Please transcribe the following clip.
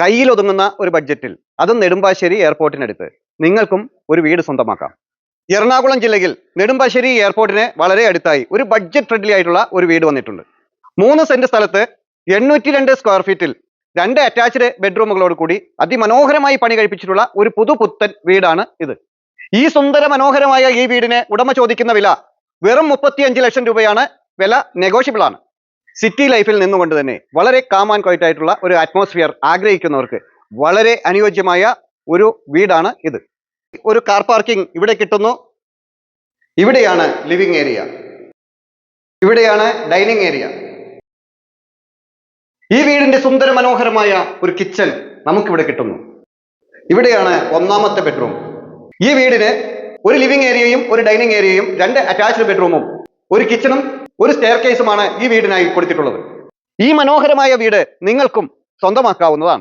കയ്യിൽ ഒതുങ്ങുന്ന ഒരു ബഡ്ജറ്റിൽ, അതും നെടുമ്പാശ്ശേരി എയർപോർട്ടിനടുത്ത് നിങ്ങൾക്കും ഒരു വീട് സ്വന്തമാക്കാം. എറണാകുളം ജില്ലയിൽ നെടുമ്പാശ്ശേരി എയർപോർട്ടിന് വളരെ അടുത്തായി ഒരു ബഡ്ജറ്റ് ഫ്രണ്ട്ലി ആയിട്ടുള്ള ഒരു വീട് വന്നിട്ടുണ്ട്. 3 സെന്റ് സ്ഥലത്ത് 802 സ്ക്വയർ ഫീറ്റിൽ 2 അറ്റാച്ച്ഡ് ബെഡ്റൂമുകളോട് കൂടി അതിമനോഹരമായി പണി കഴിപ്പിച്ചിട്ടുള്ള ഒരു പുതുപുത്തൻ വീടാണ് ഇത്. ഈ സുന്ദര മനോഹരമായ ഈ വീടിന് ഉടമ ചോദിക്കുന്ന വില വെറും 35 ലക്ഷം രൂപയാണ്. വില നെഗോഷ്യബിൾ ആണ്. സിറ്റി ലൈഫിൽ നിന്നുകൊണ്ട് തന്നെ വളരെ കാം ആൻഡ് ക്വയറ്റ് ആയിട്ടുള്ള ഒരു അറ്റ്മോസ്ഫിയർ ആഗ്രഹിക്കുന്നവർക്ക് വളരെ അനുയോജ്യമായ ഒരു വീടാണ് ഇത്. ഒരു കാർ പാർക്കിംഗ് ഇവിടെ കിട്ടുന്നു. ഇവിടെയാണ് ലിവിംഗ് ഏരിയ, ഇവിടെയാണ് ഡൈനിങ് ഏരിയ. ഈ വീടിന്റെ സുന്ദര മനോഹരമായ ഒരു കിച്ചൺ നമുക്കിവിടെ കിട്ടുന്നു. ഇവിടെയാണ് 1ാമത്തെ ബെഡ്റൂം. ഈ വീടിന് ഒരു ലിവിംഗ് ഏരിയയും ഒരു ഡൈനിങ് ഏരിയയും 2 അറ്റാച്ച്ഡ് ബെഡ്റൂമും ഒരു കിച്ചണും ഒരു സ്റ്റെയർ കേസുമാണ് ഈ വീടിനായി കൊടുത്തിട്ടുള്ളത്. ഈ മനോഹരമായ വീട് നിങ്ങൾക്കും സ്വന്തമാക്കാവുന്നതാണ്.